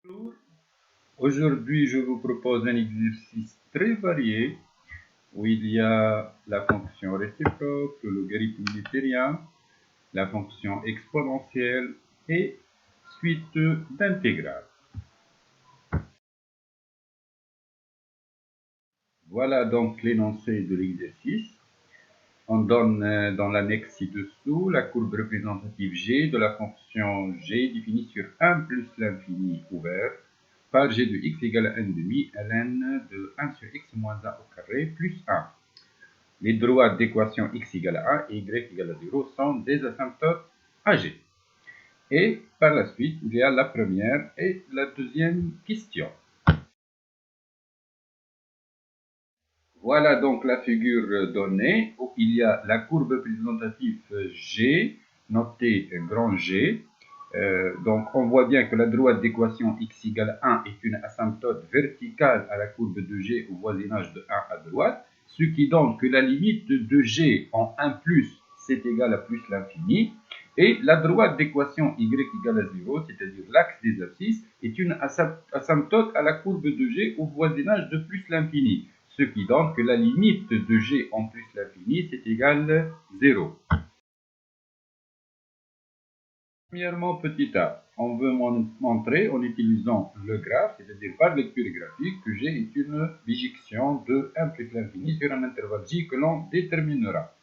Bonjour. Aujourd'hui, je vous propose un exercice très varié où il y a la fonction réciproque, le logarithme newtonien, la fonction exponentielle et suite d'intégrales. Voilà donc l'énoncé de l'exercice. On donne dans l'annexe ci-dessous la courbe représentative g de la fonction g définie sur 1 plus l'infini ouvert par g de x égale à 1 demi ln de 1 sur x moins 1 au carré plus 1. Les droites d'équation x égale à 1 et y égale à 0 sont des asymptotes à g. Et par la suite, il y a la première et la deuxième question. Voilà donc la figure donnée où il y a la courbe représentative G, notée grand G. Donc on voit bien que la droite d'équation x égale 1 est une asymptote verticale à la courbe de G au voisinage de 1 à droite, ce qui donne que la limite de G en 1 plus, c'est égal à plus l'infini. Et la droite d'équation y égale à 0, c'est-à-dire l'axe des abscisses, est une asymptote à la courbe de G au voisinage de plus l'infini, ce qui donne que la limite de G en plus l'infini, c'est égal à 0. Premièrement, petit a, on veut montrer en utilisant le graphe, c'est-à-dire par lecture graphique, que G est une bijection de 1 plus l'infini sur un intervalle J que l'on déterminera.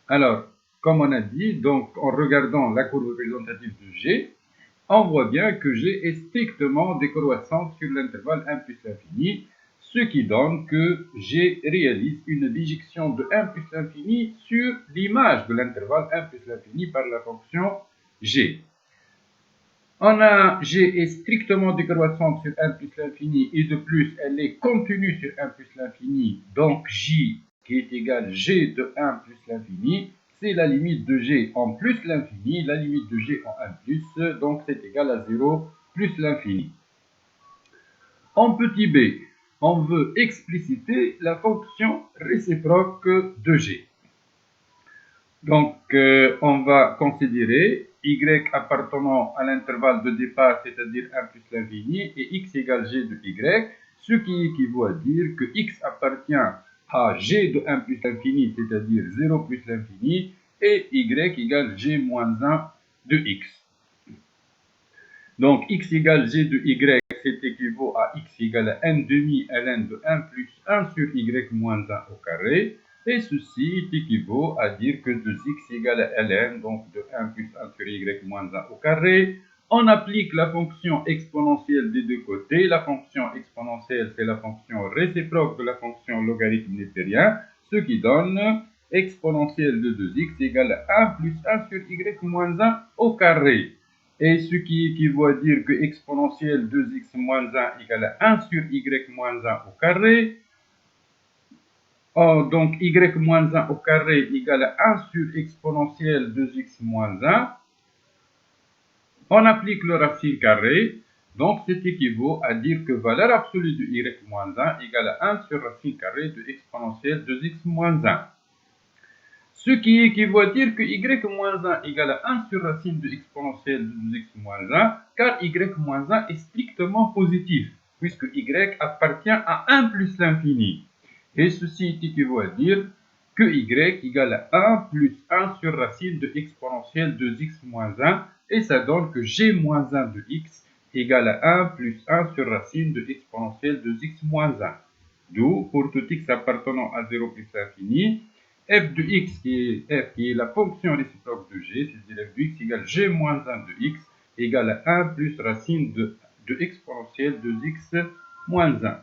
Alors, comme on a dit, donc en regardant la courbe représentative de G, on voit bien que G est strictement décroissante sur l'intervalle 1 plus l'infini, ce qui donne que G réalise une bijection de 1 plus l'infini sur l'image de l'intervalle 1 plus l'infini par la fonction G. On a G est strictement décroissante sur 1 plus l'infini et de plus elle est contenue sur 1 plus l'infini, donc J qui est égal G de 1 plus l'infini, c'est la limite de G en plus l'infini, la limite de G en 1 plus, donc c'est égal à 0 plus l'infini. En petit b, on veut expliciter la fonction réciproque de G. Donc, on va considérer y appartenant à l'intervalle de départ, c'est-à-dire 1 plus l'infini, et x égale g de y, ce qui équivaut à dire que x appartient à g de 1 plus l'infini, c'est-à-dire 0 plus l'infini, et y égale g moins 1 de x. Donc, x égale g de y, c'est équivaut à x égale à n demi ln de 1 plus 1 sur y moins 1 au carré. Et ceci équivaut à dire que 2x égale à ln, donc de 1 plus 1 sur y moins 1 au carré. On applique la fonction exponentielle des deux côtés. La fonction exponentielle, c'est la fonction réciproque de la fonction logarithme newtonien, ce qui donne exponentielle de 2x égale à 1 plus 1 sur y moins 1 au carré. Et ce qui équivaut à dire que exponentielle 2x moins 1 égale à 1 sur y moins 1 au carré. Oh, donc y moins 1 au carré égale à 1 sur exponentielle 2x moins 1. On applique le racine carrée. Donc, c'est équivaut à dire que valeur absolue de y moins 1 égale à 1 sur racine carrée de exponentielle 2x moins 1. Ce qui équivaut à dire que y moins 1 égale à 1 sur racine de exponentielle de 2x moins 1, car y moins 1 est strictement positif, puisque y appartient à 1 plus l'infini. Et ceci équivaut à dire que y égale à 1 plus 1 sur racine de exponentielle de 2x moins 1, et ça donne que g moins 1 de x égale à 1 plus 1 sur racine de exponentielle de 2x moins 1. D'où, pour tout x appartenant à 0 plus l'infini, f de x qui est la fonction réciproque de g, c'est-à-dire f de x égale g moins 1 de x égale à 1 plus racine de exponentielle de x moins 1.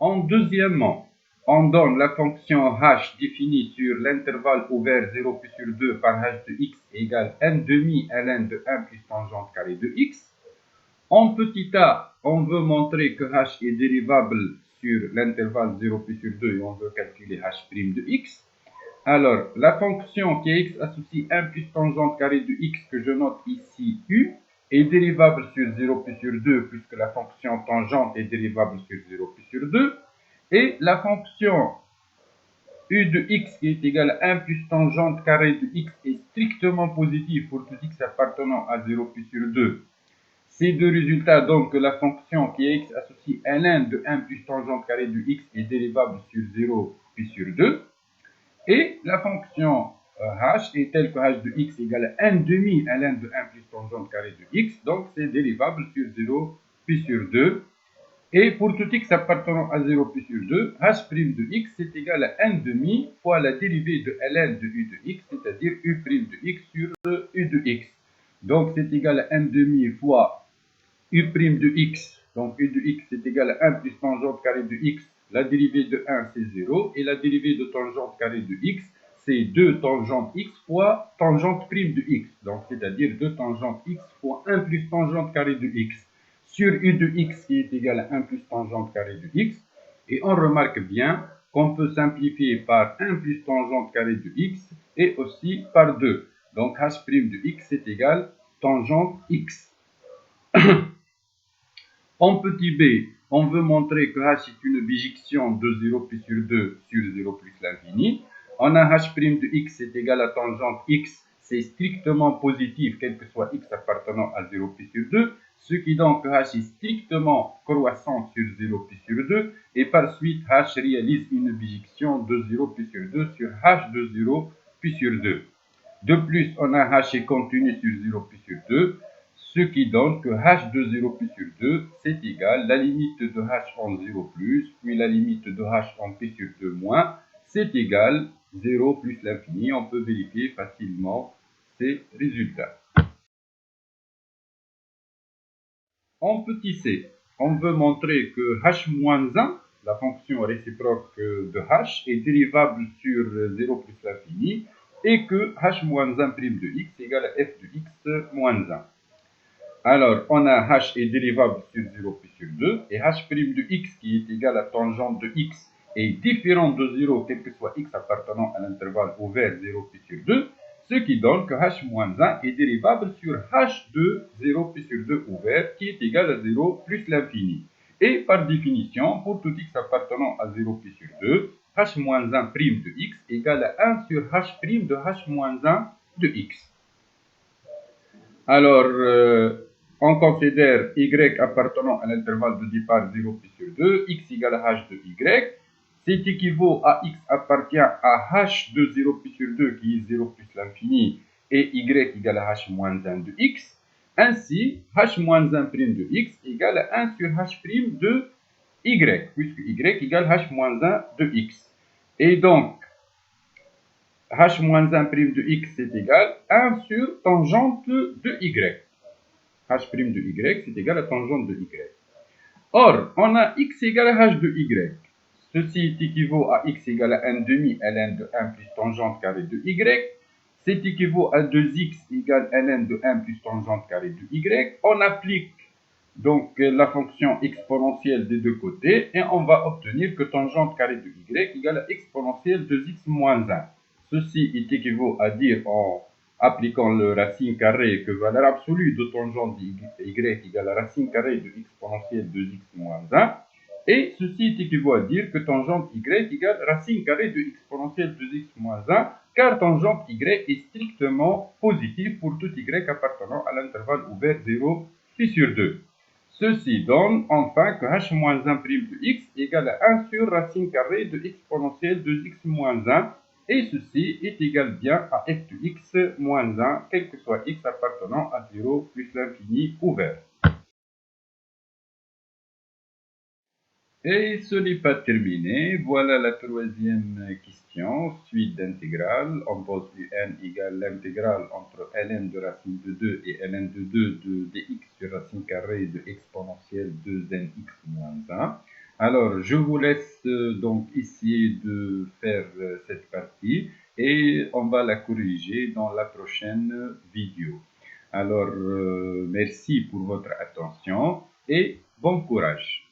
Deuxièmement, on donne la fonction h définie sur l'intervalle ouvert 0 plus sur 2 par h de x égale n demi ln de 1 plus tangente carrée de x. En petit a, on veut montrer que h est dérivable sur l'intervalle 0 plus sur 2 et on veut calculer h' de x. Alors, la fonction qui est x associe 1 plus tangente carrée de x que je note ici u est dérivable sur 0 plus sur 2 puisque la fonction tangente est dérivable sur 0 plus sur 2. Et la fonction u de x qui est égale à 1 plus tangente carrée de x est strictement positive pour tout x appartenant à 0 plus sur 2. Ces deux résultats donnent que la fonction qui est x associe ln de 1 plus tangente carrée de x est dérivable sur 0 puis sur 2. Et la fonction h est telle que h de x égale à 1 demi ln de 1 plus tangente carrée de x. Donc c'est dérivable sur 0 puis sur 2. Et pour tout x appartenant à 0 plus sur 2, h' de x est égal à 1 demi fois la dérivée de ln de u de x, c'est-à-dire u' de x sur u de x. Donc c'est égal à 1 demi fois u' de x. Donc u de x est égal à 1 plus tangente carrée de x. La dérivée de 1 c'est 0 et la dérivée de tangente carrée de x c'est 2 tangente x fois tangente prime de x. Donc c'est-à-dire 2 tangente x fois 1 plus tangente carrée de x sur u de x qui est égal à 1 plus tangente carrée de x. Et on remarque bien qu'on peut simplifier par 1 plus tangente carrée de x et aussi par 2. Donc h' de x est égal tangente x. En petit b, on veut montrer que h est une bijection de 0 plus sur 2 sur 0 plus l'infini. On a h' de x est égal à tangente x, c'est strictement positif, quel que soit x appartenant à 0 plus sur 2, ce qui donne que h est strictement croissant sur 0 plus sur 2, et par suite h réalise une bijection de 0 plus sur 2 sur h de 0 plus sur 2. De plus, on a h est continu sur 0 plus sur 2, ce qui donne que h de 0 plus sur 2, c'est égal, la limite de h en 0 plus, puis la limite de h en p sur 2 moins, c'est égal 0 plus l'infini. On peut vérifier facilement ces résultats. En petit c, on veut montrer que h-1, la fonction réciproque de h, est dérivable sur 0 plus l'infini, et que h-1' de x égale à f de x moins 1. Alors, on a h est dérivable sur 0 plus sur 2, et h' de x qui est égal à tangente de x est différent de 0, quel que soit x appartenant à l'intervalle ouvert 0 plus sur 2, ce qui donne que h-1 est dérivable sur h de 0 plus sur 2 ouvert, qui est égal à 0 plus l'infini. Et par définition, pour tout x appartenant à 0 plus sur 2, h-1' de x égale à 1 sur h' de h-1 de x. Alors, on considère y appartenant à l'intervalle de départ 0 plus sur 2, x égale à h de y. C'est équivaut à x appartient à h de 0 plus sur 2 qui est 0 plus l'infini et y égale à h moins 1 de x. Ainsi, h moins 1' de x égale à 1 sur h' de y, puisque y égale h moins 1 de x. Et donc, h moins 1' de x c'est égal à 1 sur tangente de y. h' de y c'est égal à tangente de y. Or, on a x égale à h de y. Ceci équivaut à x égale à 1 demi ln de 1 plus tangente carrée de y. C'est équivaut à 2x égale ln de 1 plus tangente carrée de y. On applique donc la fonction exponentielle des deux côtés et on va obtenir que tangente carrée de y égale à exponentielle de x moins 1. Ceci est équivaut à dire en appliquant le racine carrée que valeur absolue de tangente de y égale à racine carrée de exponentielle de x moins 1. Et ceci est équivaut à dire que tangente y égale racine carrée de exponentielle de x moins 1, car tangente y est strictement positive pour tout y appartenant à l'intervalle ouvert 0 puis sur 2. Ceci donne enfin que h moins 1' de x égale à 1 sur racine carrée de exponentielle de x moins 1, et ceci est égal bien à f de x moins 1, quel que soit x appartenant à 0 plus l'infini ouvert. Et ce n'est pas terminé. Voilà la troisième question. Suite d'intégrale. On pose un égale l'intégrale entre ln de racine de 2 et ln de 2 de dx sur racine carrée de exponentielle 2nx moins 1. Alors, je vous laisse donc essayer de faire cette partie et on va la corriger dans la prochaine vidéo. Alors, merci pour votre attention et bon courage.